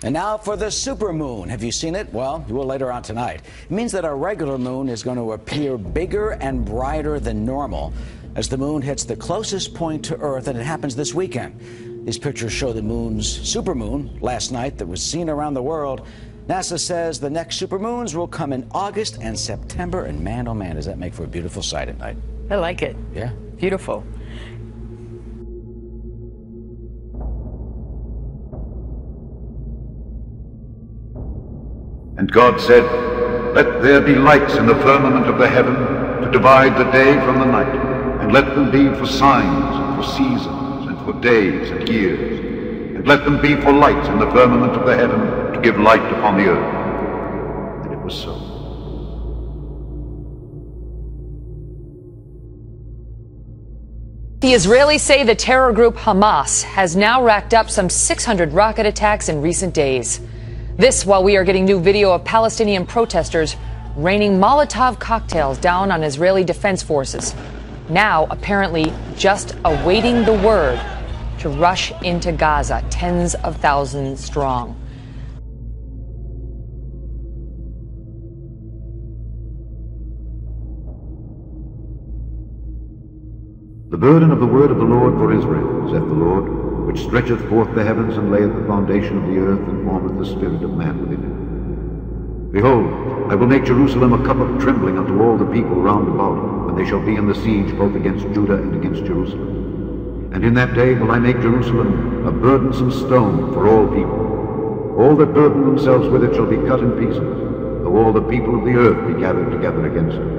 And now for the supermoon. Have you seen it? Well, you will later on tonight. It means that our regular moon is going to appear bigger and brighter than normal as the moon hits the closest point to Earth, and it happens this weekend. These pictures show the moon's supermoon last night that was seen around the world. NASA says the next supermoons will come in August and September, and man, oh man, does that make for a beautiful sight at night. I like it. Yeah. Beautiful. And God said, "Let there be lights in the firmament of the heaven to divide the day from the night, and let them be for signs and for seasons and for days and years, and let them be for lights in the firmament of the heaven to give light upon the earth." And it was so. The Israelis say the terror group Hamas has now racked up some 600 rocket attacks in recent days. This while we are getting new video of Palestinian protesters raining Molotov cocktails down on Israeli defense forces, now apparently just awaiting the word to rush into Gaza, tens of thousands strong. The burden of the word of the Lord for Israel, saith the Lord, which stretcheth forth the heavens and layeth the foundation of the earth and formeth the spirit of man within it. Behold, I will make Jerusalem a cup of trembling unto all the people round about, when they shall be in the siege both against Judah and against Jerusalem. And in that day will I make Jerusalem a burdensome stone for all people. All that burden themselves with it shall be cut in pieces, though all the people of the earth be gathered together against it.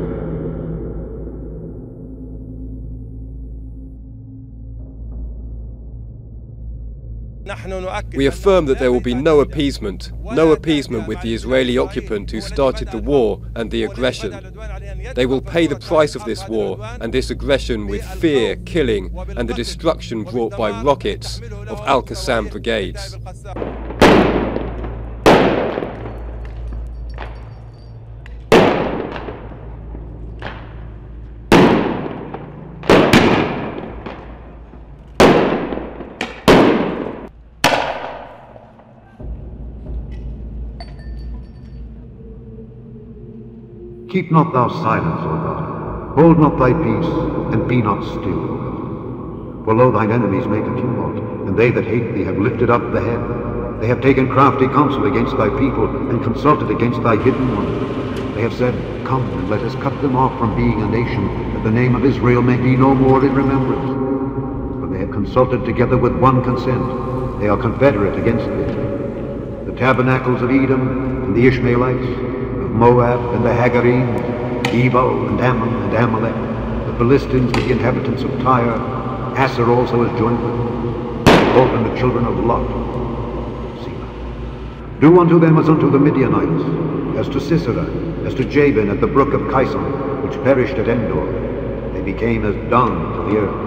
We affirm that there will be no appeasement with the Israeli occupant who started the war and the aggression. They will pay the price of this war and this aggression with fear, killing, and the destruction brought by rockets of Al-Qassam brigades. Keep not thou silence, O God. Hold not thy peace, and be not still, O God. For lo, thine enemies make a tumult, and they that hate thee have lifted up the head. They have taken crafty counsel against thy people, and consulted against thy hidden one. They have said, Come, and let us cut them off from being a nation, that the name of Israel may be no more in remembrance. For they have consulted together with one consent. They are confederate against thee. The tabernacles of Edom, and the Ishmaelites, Moab and the Hagarenes, Ebal and Ammon and Amalek, the Philistines with the inhabitants of Tyre, Asser also is joined with them, both and the children of Lot. Selah. Do unto them as unto the Midianites, as to Sisera, as to Jabin at the brook of Kison, which perished at Endor. They became as dung to the earth.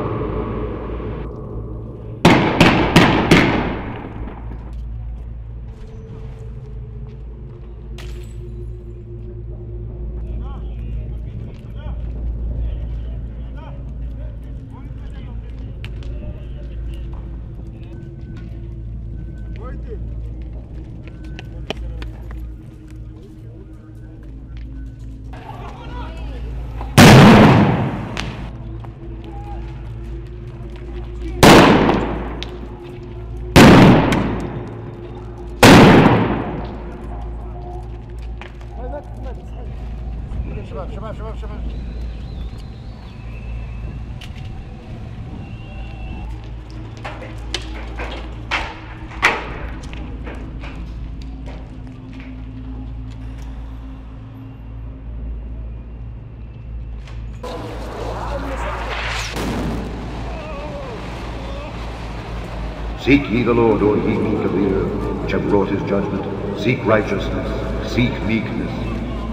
Seek ye the Lord, O ye meek of the earth, which have wrought his judgment. Seek righteousness, seek meekness.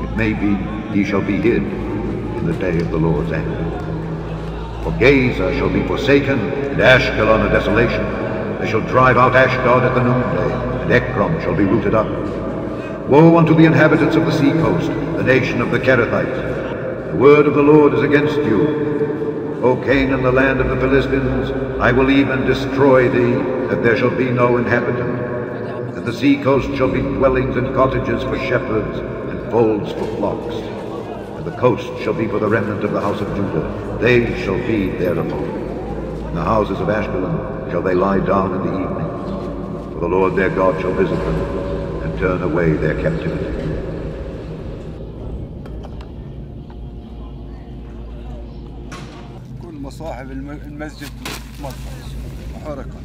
It may be ye shall be hid in the day of the Lord's anger. For Gaza shall be forsaken, and Ashkelon a desolation. They shall drive out Ashdod at the noonday, and Ekron shall be rooted up. Woe unto the inhabitants of the sea coast, the nation of the Kerethites. The word of the Lord is against you. O Canaan, the land of the Philistines, I will even destroy thee, that there shall be no inhabitant. And the sea coast shall be dwellings and cottages for shepherds and folds for flocks. And the coast shall be for the remnant of the house of Judah. They shall feed thereupon. In the houses of Ashkelon shall they lie down in the evening. For the Lord their God shall visit them and turn away their captivity. صاحب المسجد محرقة.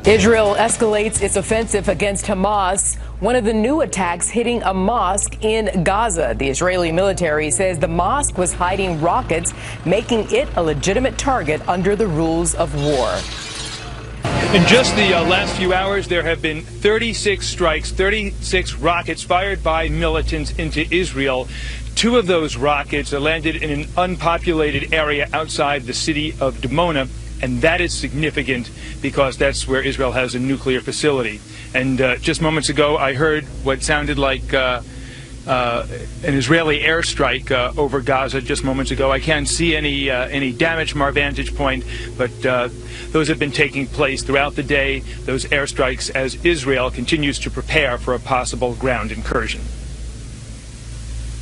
Israel escalates its offensive against Hamas. One of the new attacks hitting a mosque in Gaza. The Israeli military says the mosque was hiding rockets, making it a legitimate target under the rules of war. In just the last few hours, there have been 36 strikes, 36 rockets fired by militants into Israel. 2 of those rockets landed in an unpopulated area outside the city of Dimona. And that is significant because that's where Israel has a nuclear facility. And just moments ago, I heard what sounded like an Israeli airstrike over Gaza just moments ago. I can't see any damage from our vantage point, but those have been taking place throughout the day, those airstrikes, as Israel continues to prepare for a possible ground incursion.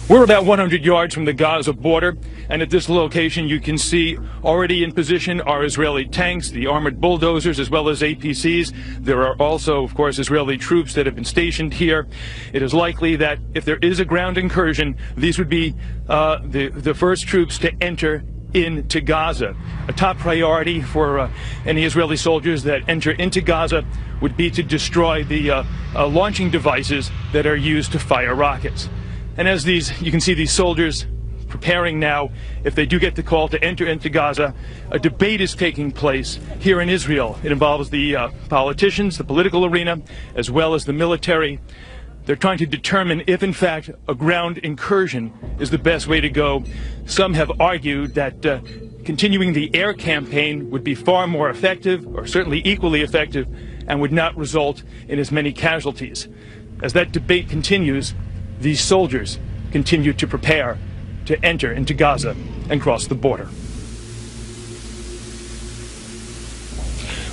We're about 100 yards from the Gaza border, and at this location you can see already in position are Israeli tanks, the armored bulldozers, as well as APCs. There are also, of course, Israeli troops that have been stationed here. It is likely that if there is a ground incursion, these would be the first troops to enter into Gaza. A top priority for any Israeli soldiers that enter into Gaza would be to destroy the launching devices that are used to fire rockets. And as you can see these soldiers preparing now, if they do get the call to enter into Gaza, a debate is taking place here in Israel. It involves the politicians, the political arena, as well as the military. They're trying to determine if, in fact, a ground incursion is the best way to go. Some have argued that continuing the air campaign would be far more effective, or certainly equally effective, and would not result in as many casualties. As that debate continues, these soldiers continue to prepare to enter into Gaza and cross the border.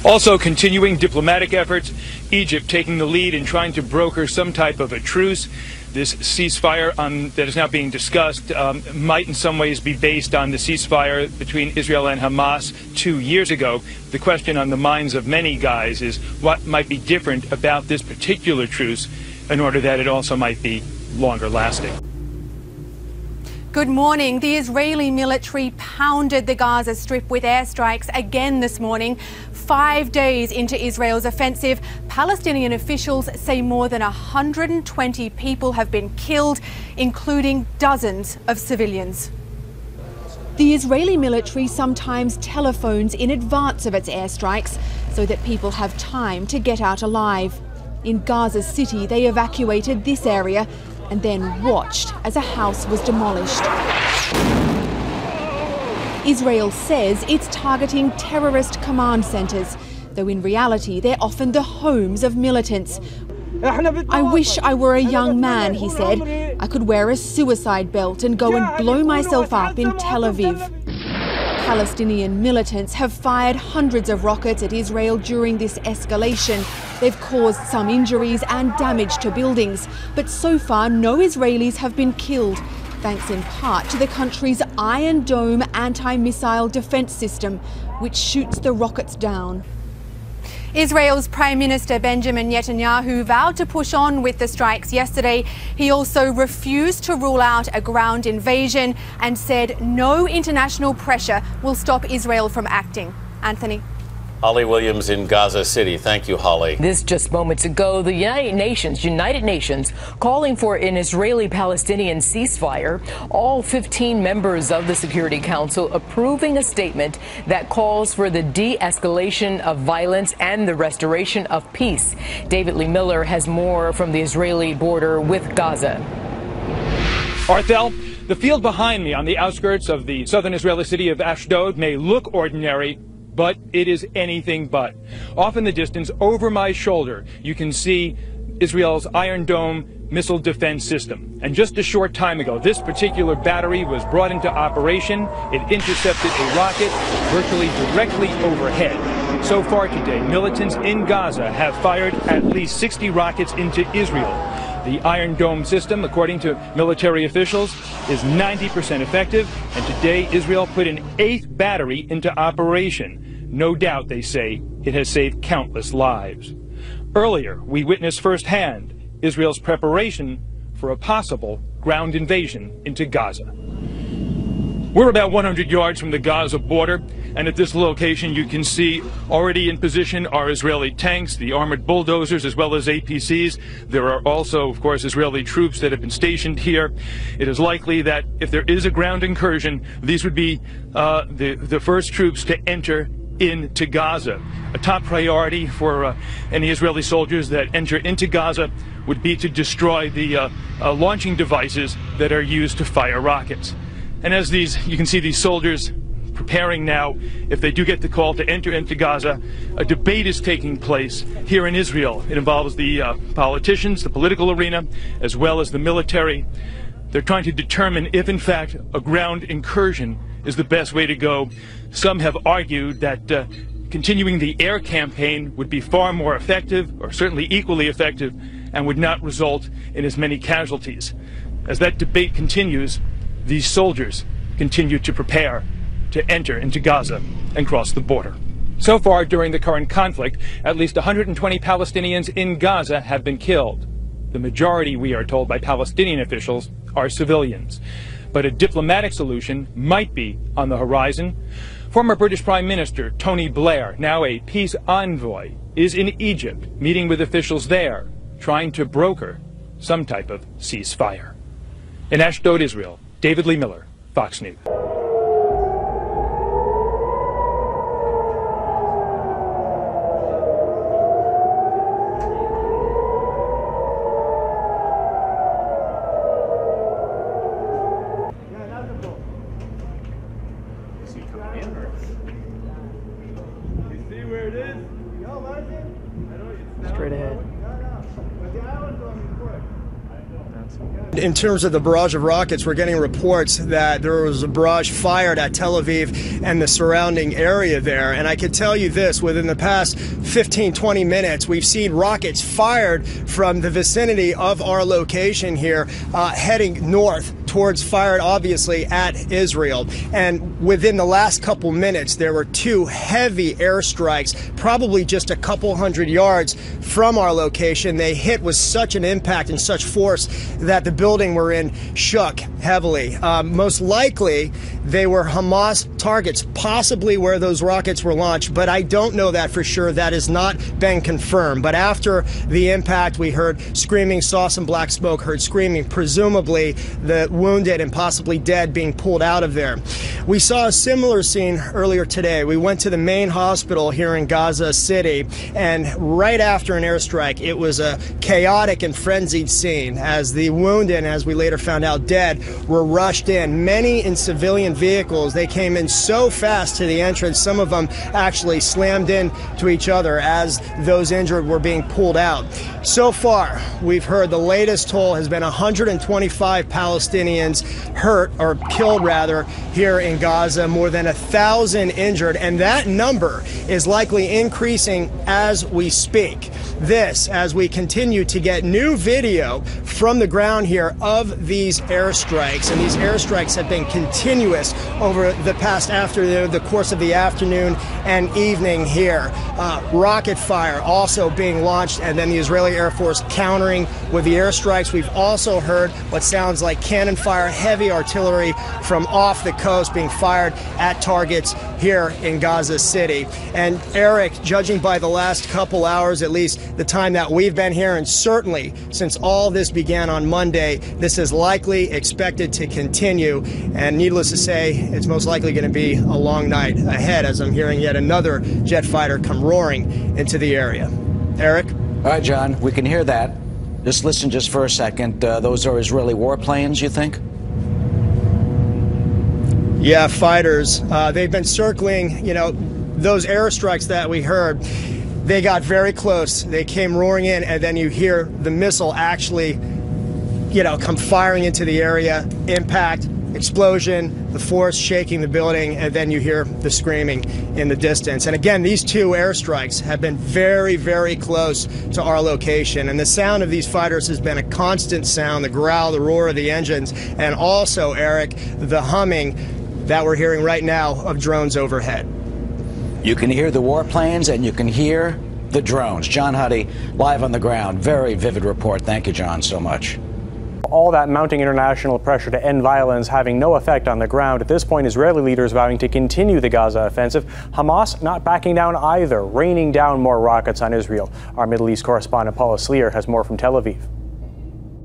Also continuing diplomatic efforts, Egypt taking the lead in trying to broker some type of a truce. This ceasefire that is now being discussed might in some ways be based on the ceasefire between Israel and Hamas 2 years ago. The question on the minds of many guys is what might be different about this particular truce in order that it also might be longer lasting. Good morning. The Israeli military pounded the Gaza Strip with airstrikes again this morning. 5 days into Israel's offensive, Palestinian officials say more than 120 people have been killed, including dozens of civilians. The Israeli military sometimes telephones in advance of its airstrikes so that people have time to get out alive. In Gaza City, they evacuated this area and then watched as a house was demolished. Israel says it's targeting terrorist command centres, though in reality they're often the homes of militants. I wish I were a young man, he said. I could wear a suicide belt and go and blow myself up in Tel Aviv. Palestinian militants have fired hundreds of rockets at Israel during this escalation. They've caused some injuries and damage to buildings, but so far no Israelis have been killed, thanks in part to the country's Iron Dome anti-missile defence system, which shoots the rockets down. Israel's Prime Minister Benjamin Netanyahu vowed to push on with the strikes yesterday. He also refused to rule out a ground invasion and said no international pressure will stop Israel from acting. Anthony. Holly Williams in Gaza City. Thank you, Holly. This just moments ago, the United Nations calling for an Israeli-Palestinian ceasefire. All 15 members of the Security Council approving a statement that calls for the de-escalation of violence and the restoration of peace. David Lee Miller has more from the Israeli border with Gaza. Arthel, the field behind me on the outskirts of the southern Israeli city of Ashdod may look ordinary, but it is anything but. Off in the distance, over my shoulder, you can see Israel's Iron Dome missile defense system. And just a short time ago, this particular battery was brought into operation. It intercepted a rocket virtually directly overhead. So far today, militants in Gaza have fired at least 60 rockets into Israel. The Iron Dome system, according to military officials, is 90% effective, and today Israel put an 8th battery into operation. No doubt, they say, it has saved countless lives. Earlier, we witnessed firsthand Israel's preparation for a possible ground invasion into Gaza. We're about 100 yards from the Gaza border, and at this location you can see already in position are Israeli tanks, the armored bulldozers, as well as APCs. There are also, of course, Israeli troops that have been stationed here. It is likely that if there is a ground incursion, these would be the first troops to enter into Gaza. A top priority for any Israeli soldiers that enter into Gaza would be to destroy the launching devices that are used to fire rockets. And as you can see these soldiers preparing now, if they do get the call to enter into Gaza, a debate is taking place here in Israel. It involves the politicians, the political arena, as well as the military. They're trying to determine if, in fact, a ground incursion is the best way to go. Some have argued that continuing the air campaign would be far more effective, or certainly equally effective, and would not result in as many casualties. As that debate continues, these soldiers continue to prepare to enter into Gaza and cross the border. So far during the current conflict, at least 120 Palestinians in Gaza have been killed. The majority, we are told by Palestinian officials, are civilians. But a diplomatic solution might be on the horizon. Former British Prime Minister Tony Blair, now a peace envoy, is in Egypt meeting with officials there, trying to broker some type of ceasefire. In Ashdod, Israel, David Lee Miller, Fox News. Straight ahead. In terms of the barrage of rockets, we're getting reports that there was a barrage fired at Tel Aviv and the surrounding area there. And I can tell you this, within the past 15-20 minutes, we've seen rockets fired from the vicinity of our location here, heading north towards, fired obviously at Israel. And within the last couple minutes, there were 2 heavy airstrikes, probably just a couple hundred yards from our location. They hit with such an impact and such force that the building we're in shook heavily. Most likely, they were Hamas targets, possibly where those rockets were launched, but I don't know that for sure. That has not been confirmed. But after the impact, we heard screaming, saw some black smoke, heard screaming, presumably the wounded and possibly dead being pulled out of there. We saw a similar scene earlier today. We went to the main hospital here in Gaza City, and right after an airstrike, it was a chaotic and frenzied scene as the wounded, as we later found out dead, were rushed in, many in civilian vehicles. They came in so fast to the entrance, some of them actually slammed into each other as those injured were being pulled out. So far, we've heard the latest toll has been 125 Palestinians hurt, or killed rather, here in Gaza, more than 1,000 injured, and that number is likely increasing as we speak. This, as we continue to get new video from the ground here of these airstrikes, and these airstrikes have been continuous over the past the course of the afternoon and evening here. Rocket fire also being launched, and then the Israeli Air Force countering with the airstrikes. We've also heard what sounds like cannon fire, heavy artillery from off the coast being fired at targets here in Gaza City. And Eric, judging by the last couple hours, at least the time that we've been here, and certainly since all this began on Monday, this is likely expected to continue. And needless to say, it's most likely going to be a long night ahead as I'm hearing yet another jet fighter come roaring into the area. Eric? All right, John, we can hear that. Just listen just for a second. Those are Israeli warplanes, you think? Yeah, fighters. They've been circling, those airstrikes that we heard. They got very close. They came roaring in, and then you hear the missile actually, come firing into the area, impact, explosion, the force shaking the building, and then you hear the screaming in the distance. And again, these two airstrikes have been very, very close to our location. And the sound of these fighters has been a constant sound, the growl, the roar of the engines, and also, Eric, the humming that we're hearing right now of drones overhead. You can hear the warplanes and you can hear the drones. John Huddy, live on the ground. Very vivid report. Thank you, John, so much. All that mounting international pressure to end violence having no effect on the ground. At this point, Israeli leaders vowing to continue the Gaza offensive. Hamas not backing down either, raining down more rockets on Israel. Our Middle East correspondent Paula Sleer has more from Tel Aviv.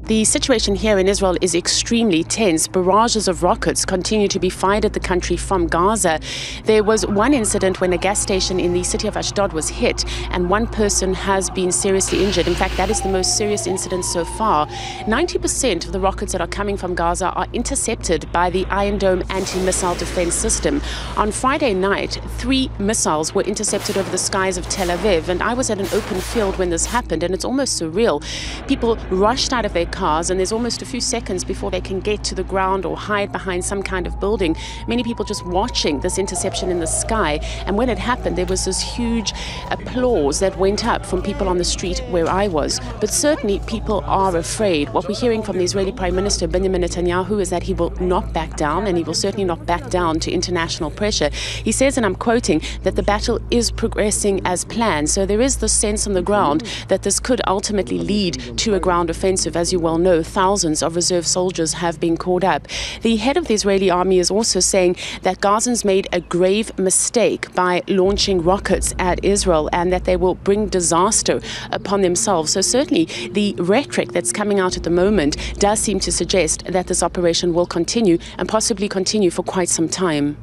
The situation here in Israel is extremely tense. Barrages of rockets continue to be fired at the country from Gaza. There was one incident when a gas station in the city of Ashdod was hit, and one person has been seriously injured. In fact, that is the most serious incident so far. 90% of the rockets that are coming from Gaza are intercepted by the Iron Dome anti-missile defense system. On Friday night, 3 missiles were intercepted over the skies of Tel Aviv, and I was at an open field when this happened, and it's almost surreal. People rushed out of their cars, and there's almost a few seconds before they can get to the ground or hide behind some kind of building. Many people just watching this interception in the sky, and when it happened there was this huge applause that went up from people on the street where I was. But certainly people are afraid. What we're hearing from the Israeli Prime Minister Benjamin Netanyahu is that he will not back down, and he will certainly not back down to international pressure. He says, and I'm quoting, that the battle is progressing as planned. So there is this sense on the ground that this could ultimately lead to a ground offensive. As you well know, thousands of reserve soldiers have been called up. The head of the Israeli army is also saying that Gazans made a grave mistake by launching rockets at Israel, and that they will bring disaster upon themselves. So certainly the rhetoric that's coming out at the moment does seem to suggest that this operation will continue, and possibly continue for quite some time.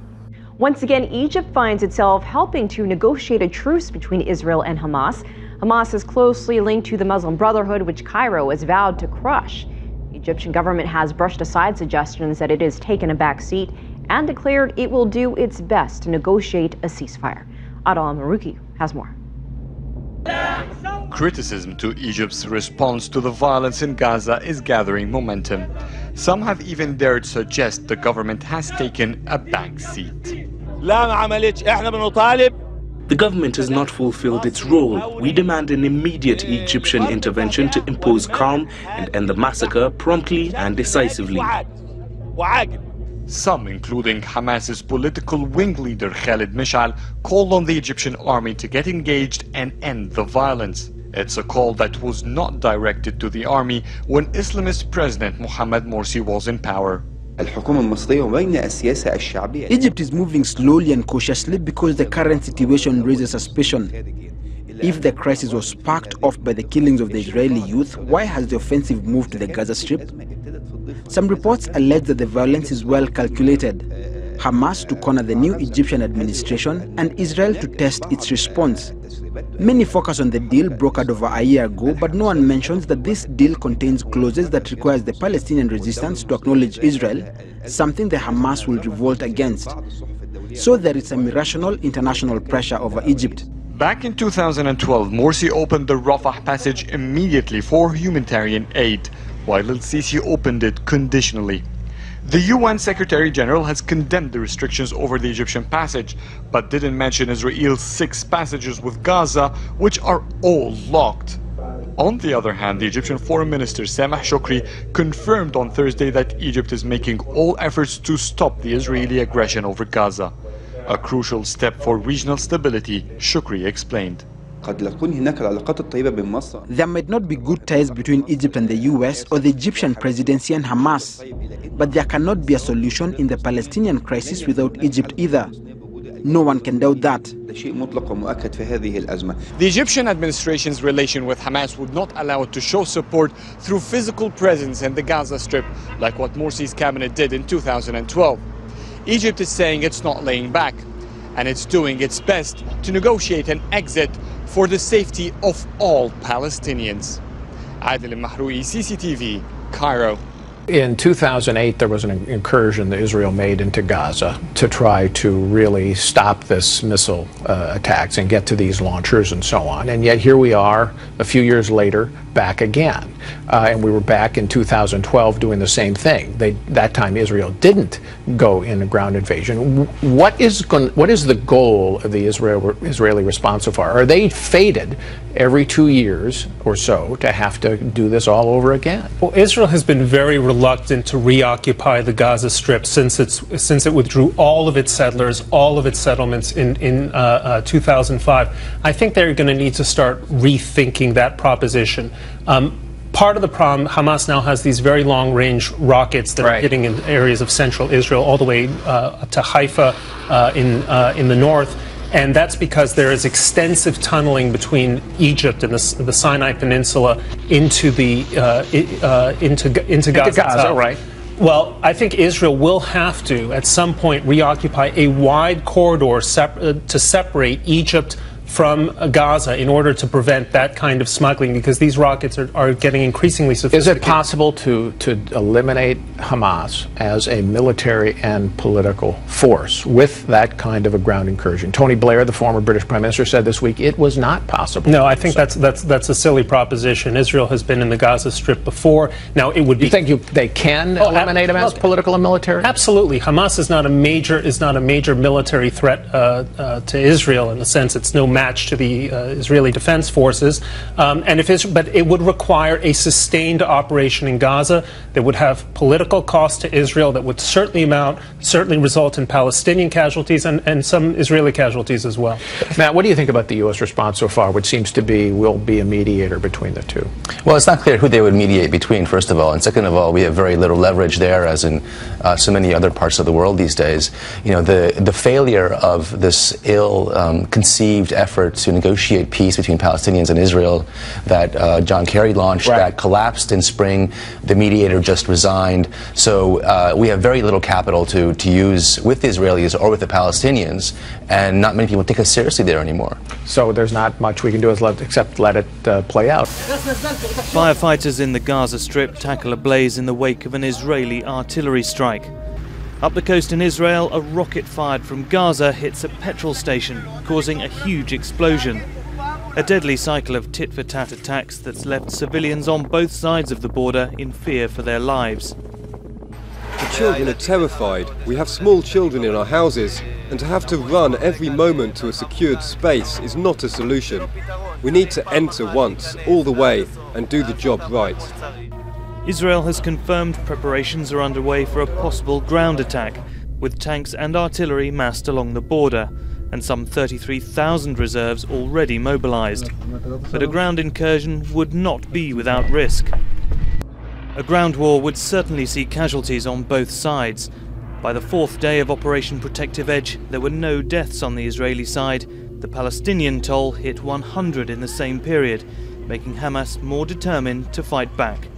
Once again, Egypt finds itself helping to negotiate a truce between Israel and Hamas. Hamas is closely linked to the Muslim Brotherhood, which Cairo has vowed to crush. The Egyptian government has brushed aside suggestions that it has taken a back seat and declared it will do its best to negotiate a ceasefire. Adal Maruki has more. Criticism to Egypt's response to the violence in Gaza is gathering momentum. Some have even dared suggest the government has taken a back seat. The government has not fulfilled its role. We demand an immediate Egyptian intervention to impose calm and end the massacre promptly and decisively. Some, including Hamas's political wing leader Khalid Mishal, called on the Egyptian army to get engaged and end the violence. It's a call that was not directed to the army when Islamist President Mohamed Morsi was in power. Egypt is moving slowly and cautiously because the current situation raises suspicion. If the crisis was sparked off by the killings of the Israeli youth, why has the offensive moved to the Gaza Strip? Some reports allege that the violence is well calculated. Hamas to corner the new Egyptian administration, and Israel to test its response. Many focus on the deal brokered over a year ago, but no one mentions that this deal contains clauses that requires the Palestinian resistance to acknowledge Israel, something the Hamas will revolt against. So there is some irrational international pressure over Egypt. Back in 2012, Morsi opened the Rafah passage immediately for humanitarian aid, while el-Sisi opened it conditionally. The UN Secretary General has condemned the restrictions over the Egyptian passage, but didn't mention Israel's 6 passages with Gaza, which are all locked. On the other hand, the Egyptian Foreign Minister Sameh Shoukry confirmed on Thursday that Egypt is making all efforts to stop the Israeli aggression over Gaza. A crucial step for regional stability, Shoukry explained. There might not be good ties between Egypt and the US or the Egyptian presidency and Hamas, but there cannot be a solution in the Palestinian crisis without Egypt either. No one can doubt that. The Egyptian administration's relation with Hamas would not allow it to show support through physical presence in the Gaza Strip, like what Morsi's cabinet did in 2012. Egypt is saying it's not laying back, and it's doing its best to negotiate an exit for the safety of all Palestinians. Adil Mahroui, CCTV, Cairo. In 2008, there was an incursion that Israel made into Gaza to try to really stop this missile attacks and get to these launchers and so on. And yet here we are, a few years later, back again. And we were back in 2012 doing the same thing. That time Israel didn't go in a ground invasion. What is the goal of the Israeli response so far? Are they fated every 2 years or so to have to do this all over again? Well, Israel has been very reluctant to reoccupy the Gaza Strip since it withdrew all of its settlers, all of its settlements in 2005. I think they're going to need to start rethinking that proposition. Part of the problem, Hamas now has these very long-range rockets that are hitting in areas of central Israel, all the way up to Haifa in the north. And that's because there is extensive tunneling between Egypt and the Sinai Peninsula into Gaza. Right. Well, I think Israel will have to, at some point, reoccupy a wide corridor to separate Egypt from Gaza in order to prevent that kind of smuggling, because these rockets are getting increasingly sophisticated. Is it possible to eliminate Hamas as a military and political force with that kind of a ground incursion? Tony Blair, the former British Prime Minister, said this week it was not possible. No, I think that's a silly proposition. Israel has been in the Gaza Strip before. Now it would be. You think they can eliminate them as political and military? Absolutely. Hamas is not a major military threat to Israel, in the sense it's no match to the Israeli Defense Forces, but it would require a sustained operation in Gaza that would have political cost to Israel, that would certainly result in Palestinian casualties and some Israeli casualties as well. Matt, what do you think about the U.S. response so far, which seems to be will be a mediator between the two? Well, it's not clear who they would mediate between, first of all, and second of all, we have very little leverage there, as in so many other parts of the world these days. You know, the failure of this ill-conceived effort to negotiate peace between Palestinians and Israel that John Kerry launched, that collapsed in spring. The mediator just resigned. So we have very little capital to use with the Israelis or with the Palestinians, and not many people take us seriously there anymore. So there's not much we can do except let it play out. Firefighters in the Gaza Strip tackle a blaze in the wake of an Israeli artillery strike. Up the coast in Israel, a rocket fired from Gaza hits a petrol station, causing a huge explosion. A deadly cycle of tit-for-tat attacks that's left civilians on both sides of the border in fear for their lives. The children are terrified. We have small children in our houses, and to have to run every moment to a secured space is not a solution. We need to enter once, all the way, and do the job right. Israel has confirmed preparations are underway for a possible ground attack, with tanks and artillery massed along the border, and some 33,000 reserves already mobilized. But a ground incursion would not be without risk. A ground war would certainly see casualties on both sides. By the fourth day of Operation Protective Edge, there were no deaths on the Israeli side. The Palestinian toll hit 100 in the same period, making Hamas more determined to fight back.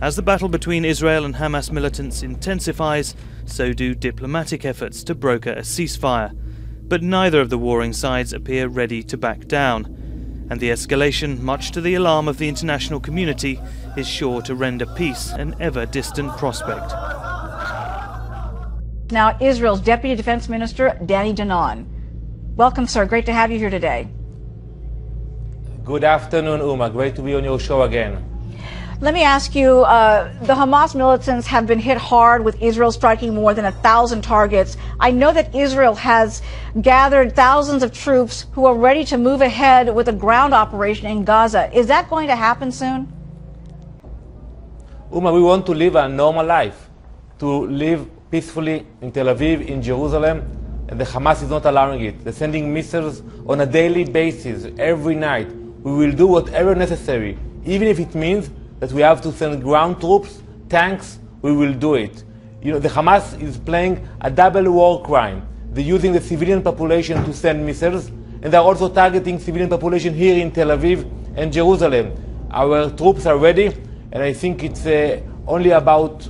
As the battle between Israel and Hamas militants intensifies, so do diplomatic efforts to broker a ceasefire. But neither of the warring sides appear ready to back down, and the escalation, much to the alarm of the international community, is sure to render peace an ever-distant prospect. Now, Israel's Deputy Defense Minister, Danny Danon. Welcome, sir. Great to have you here today. Good afternoon, Uma. Great to be on your show again. Let me ask you, the Hamas militants have been hit hard, with Israel striking more than 1,000 targets. I know that Israel has gathered thousands of troops who are ready to move ahead with a ground operation in Gaza. Is that going to happen soon? Uma, we want to live a normal life, to live peacefully in Tel Aviv, in Jerusalem, and the Hamas is not allowing it. They're sending missiles on a daily basis, every night. We will do whatever necessary, even if it means that we have to send ground troops, tanks, we will do it. You know, the Hamas is playing a double war crime. They're using the civilian population to send missiles, and they're also targeting civilian population here in Tel Aviv and Jerusalem. Our troops are ready, and I think it's only about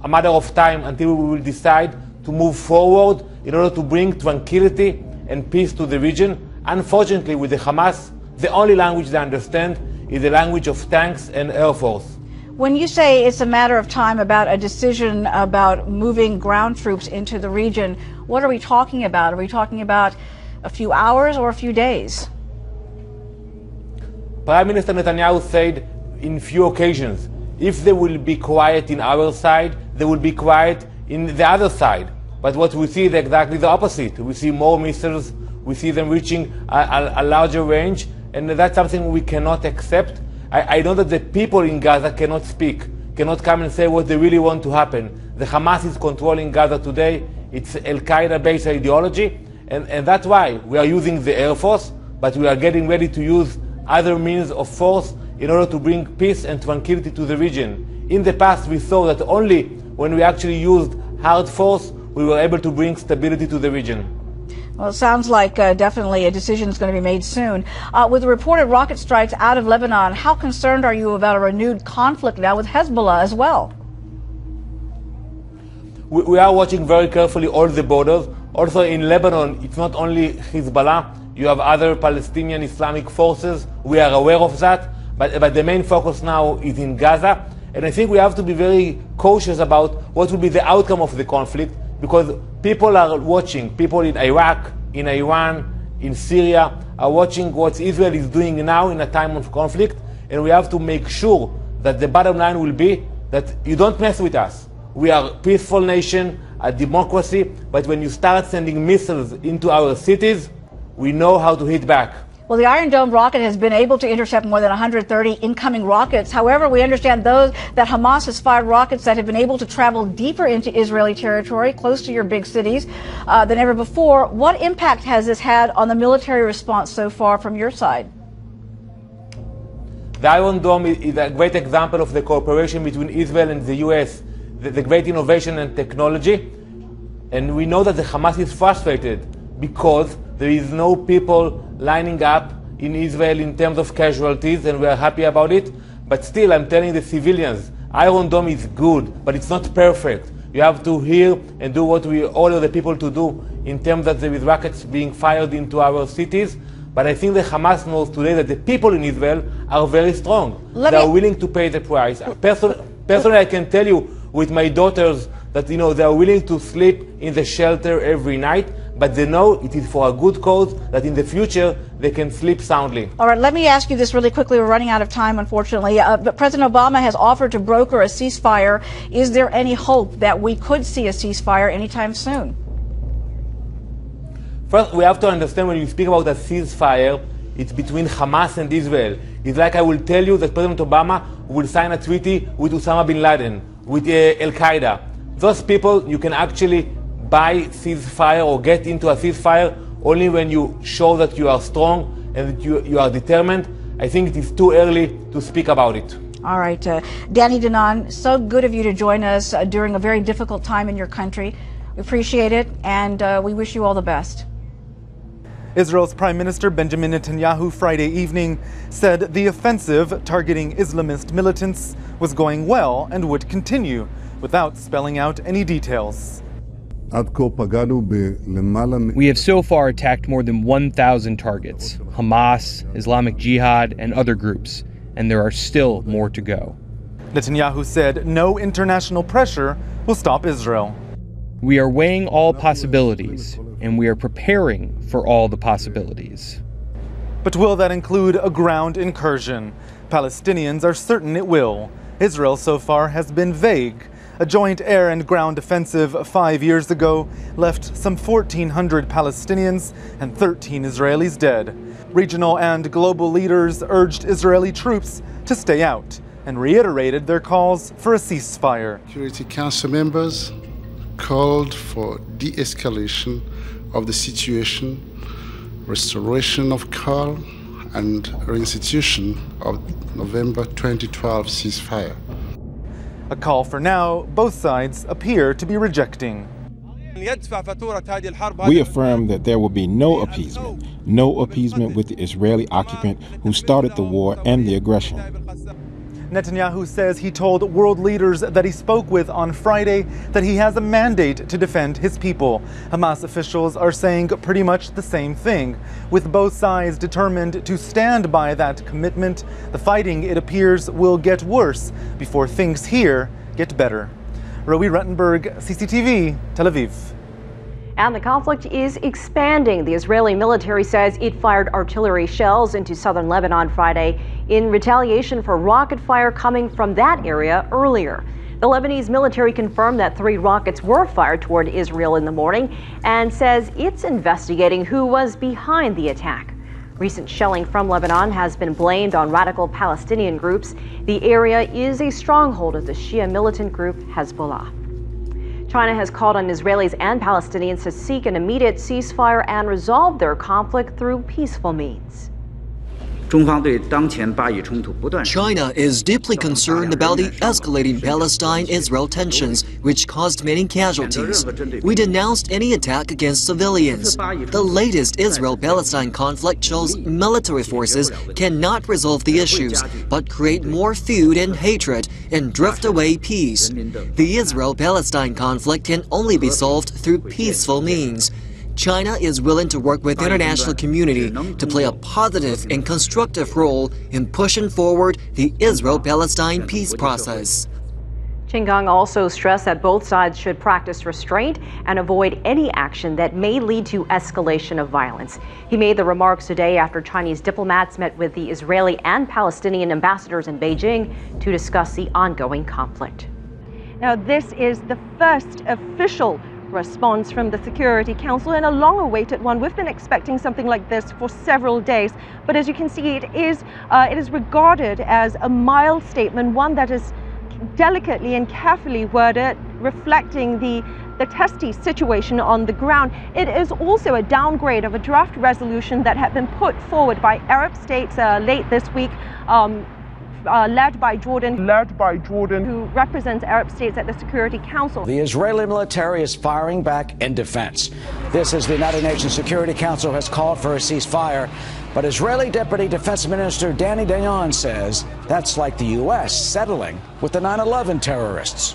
a matter of time until we will decide to move forward in order to bring tranquility and peace to the region. Unfortunately, with the Hamas, the only language they understand is the language of tanks and Air Force. When you say it's a matter of time about a decision about moving ground troops into the region, what are we talking about? Are we talking about a few hours or a few days? Prime Minister Netanyahu said in few occasions, if they will be quiet in our side, they will be quiet in the other side. But what we see is exactly the opposite. We see more missiles, we see them reaching a larger range, and that's something we cannot accept. I know that the people in Gaza cannot speak, cannot come and say what they really want to happen. The Hamas is controlling Gaza today. It's Al-Qaeda-based ideology, and that's why we are using the Air Force, but we are getting ready to use other means of force in order to bring peace and tranquility to the region. In the past, we saw that only when we actually used hard force, we were able to bring stability to the region. Well, it sounds like definitely a decision is going to be made soon. With the reported rocket strikes out of Lebanon, how concerned are you about a renewed conflict now with Hezbollah as well? We are watching very carefully all the borders. Also in Lebanon, it's not only Hezbollah, you have other Palestinian Islamic forces. We are aware of that, but the main focus now is in Gaza. And I think we have to be very cautious about what will be the outcome of the conflict, because people are watching, people in Iraq, in Iran, in Syria, are watching what Israel is doing now in a time of conflict, and we have to make sure that the bottom line will be that you don't mess with us. We are a peaceful nation, a democracy, but when you start sending missiles into our cities, we know how to hit back. Well, the Iron Dome rocket has been able to intercept more than 130 incoming rockets. However, we understand that Hamas has fired rockets that have been able to travel deeper into Israeli territory, close to your big cities, than ever before. What impact has this had on the military response so far from your side? The Iron Dome is a great example of the cooperation between Israel and the US, the great innovation and technology. And we know that the Hamas is frustrated because there is no people lining up in Israel in terms of casualties, and we are happy about it. But still, I'm telling the civilians, Iron Dome is good, but it's not perfect. You have to hear and do what we order the people to do in terms that there is rockets being fired into our cities. But I think the Hamas knows today that the people in Israel are very strong. They are willing to pay the price. Personally, I can tell you with my daughters that they are willing to sleep in the shelter every night, but they know it is for a good cause, that in the future they can sleep soundly. All right, let me ask you this really quickly. We're running out of time, unfortunately. But President Obama has offered to broker a ceasefire. Is there any hope that we could see a ceasefire anytime soon? First, we have to understand when you speak about a ceasefire, it's between Hamas and Israel. It's like I will tell you that President Obama will sign a treaty with Osama bin Laden, with Al-Qaeda. Those people, you can actually buy ceasefire or get into a ceasefire only when you show that you are strong and that you are determined. I think it is too early to speak about it. All right. Danny Danon, so good of you to join us during a very difficult time in your country. We appreciate it, and we wish you all the best. Israel's Prime Minister Benjamin Netanyahu Friday evening said the offensive targeting Islamist militants was going well and would continue, without spelling out any details. We have so far attacked more than 1,000 targets, Hamas, Islamic Jihad, and other groups, and there are still more to go. Netanyahu said no international pressure will stop Israel. We are weighing all possibilities, and we are preparing for all the possibilities. But will that include a ground incursion? Palestinians are certain it will. Israel so far has been vague. A joint air and ground offensive 5 years ago left some 1,400 Palestinians and 13 Israelis dead. Regional and global leaders urged Israeli troops to stay out and reiterated their calls for a ceasefire. Security Council members called for de-escalation of the situation, restoration of calm, and reinstitution of November 2012 ceasefire. A call for now both sides appear to be rejecting. We affirm that there will be no appeasement with the Israeli occupant who started the war and the aggression. Netanyahu says he told world leaders that he spoke with on Friday that he has a mandate to defend his people. Hamas officials are saying pretty much the same thing. With both sides determined to stand by that commitment, the fighting, it appears, will get worse before things here get better. Rowie Rettenberg, CCTV, Tel Aviv. And the conflict is expanding. The Israeli military says it fired artillery shells into southern Lebanon Friday in retaliation for rocket fire coming from that area earlier. The Lebanese military confirmed that 3 rockets were fired toward Israel in the morning and says it's investigating who was behind the attack. Recent shelling from Lebanon has been blamed on radical Palestinian groups. The area is a stronghold of the Shia militant group Hezbollah. China has called on Israelis and Palestinians to seek an immediate ceasefire and resolve their conflict through peaceful means. China is deeply concerned about the escalating Palestine-Israel tensions, which caused many casualties. We denounced any attack against civilians. The latest Israel-Palestine conflict shows military forces cannot resolve the issues, but create more feud and hatred and drift away peace. The Israel-Palestine conflict can only be solved through peaceful means. China is willing to work with the international community to play a positive and constructive role in pushing forward the Israel-Palestine peace process. Qin Gang also stressed that both sides should practice restraint and avoid any action that may lead to escalation of violence. He made the remarks today after Chinese diplomats met with the Israeli and Palestinian ambassadors in Beijing to discuss the ongoing conflict. Now, this is the first official response from the Security Council, and a long-awaited one. We've been expecting something like this for several days, but as you can see, it is regarded as a mild statement, one that is delicately and carefully worded, reflecting the testy situation on the ground. It is also a downgrade of a draft resolution that had been put forward by Arab states late this week, led by Jordan, who represents Arab states at the Security Council. The Israeli military is firing back in defense. This as the United Nations Security Council has called for a ceasefire. But Israeli Deputy Defense Minister Danny Dayan says that's like the U.S. settling with the 9/11 terrorists.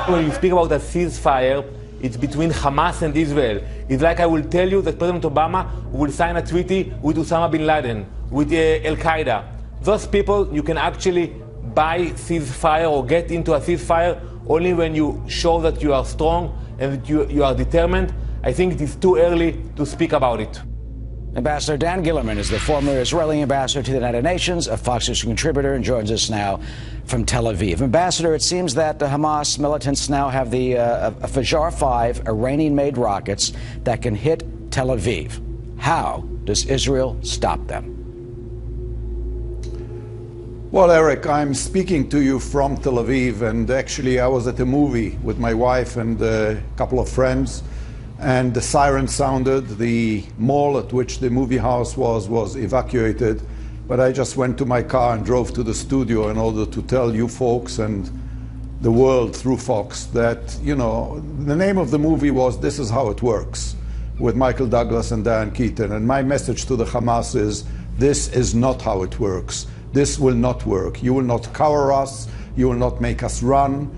When you speak about a ceasefire, it's between Hamas and Israel. It's like I will tell you that President Obama will sign a treaty with Osama bin Laden, with Al-Qaeda. Those people, you can actually buy ceasefire or get into a ceasefire only when you show that you are strong and that you are determined. I think it is too early to speak about it. Ambassador Dan Gillerman is the former Israeli ambassador to the United Nations, a Fox News contributor, and joins us now from Tel Aviv. Ambassador, it seems that the Hamas militants now have the Fajar 5 Iranian-made rockets that can hit Tel Aviv. How does Israel stop them? Well, Eric, I'm speaking to you from Tel Aviv, and actually I was at a movie with my wife and a couple of friends, and the siren sounded. The mall at which the movie house was evacuated, but I just went to my car and drove to the studio in order to tell you folks and the world through Fox that, you know, the name of the movie was This Is How It Works, with Michael Douglas and Diane Keaton, and my message to the Hamas is, this is not how it works. This will not work. You will not cower us. You will not make us run.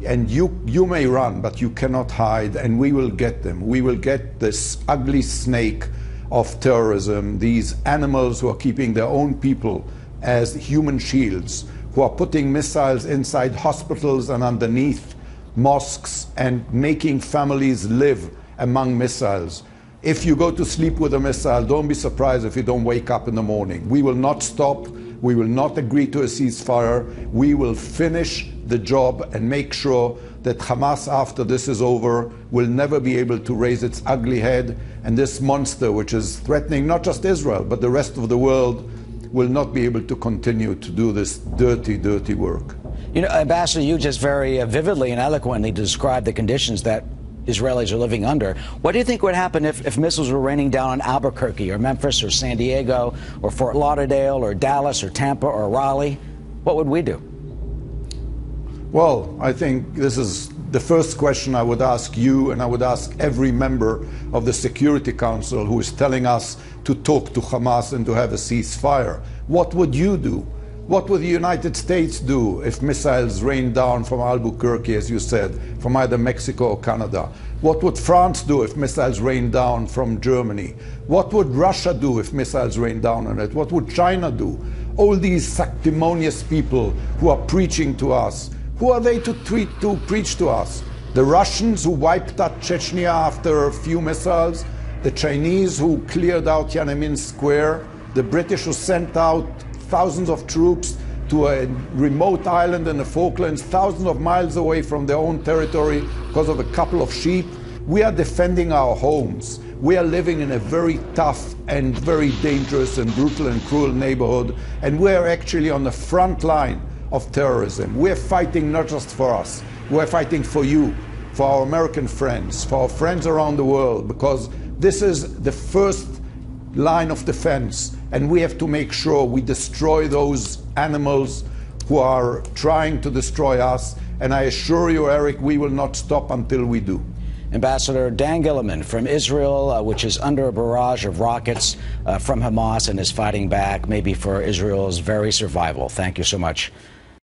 And you may run, but you cannot hide, and we will get them. We will get this ugly snake of terrorism, these animals who are keeping their own people as human shields, who are putting missiles inside hospitals and underneath mosques and making families live among missiles. If you go to sleep with a missile, don't be surprised if you don't wake up in the morning. We will not stop. We will not agree to a ceasefire. We will finish the job and make sure that Hamas, after this is over, will never be able to raise its ugly head. And this monster, which is threatening not just Israel, but the rest of the world, will not be able to continue to do this dirty, dirty work. You know, Ambassador, you just very vividly and eloquently described the conditions that Israelis are living under. What do you think would happen if missiles were raining down on Albuquerque or Memphis or San Diego or Fort Lauderdale or Dallas or Tampa or Raleigh? What would we do? Well, I think this is the first question I would ask you, and I would ask every member of the Security Council who is telling us to talk to Hamas and to have a ceasefire. What would you do? What would the United States do if missiles rained down from Albuquerque, as you said, from either Mexico or Canada? What would France do if missiles rained down from Germany? What would Russia do if missiles rained down on it? What would China do? All these sanctimonious people who are preaching to us, who are they to preach to us? The Russians who wiped out Chechnya after a few missiles, the Chinese who cleared out Tiananmen Square, the British who sent out thousands of troops to a remote island in the Falklands, thousands of miles away from their own territory because of a couple of sheep. We are defending our homes. We are living in a very tough and very dangerous and brutal and cruel neighborhood, and we are actually on the front line of terrorism. We are fighting not just for us, we are fighting for you, for our American friends, for our friends around the world, because this is the first line of defense, and we have to make sure we destroy those animals who are trying to destroy us. And I assure you, Eric, we will not stop until we do. Ambassador Dan Gilliman from Israel, which is under a barrage of rockets from Hamas and is fighting back, maybe for Israel's very survival. Thank you so much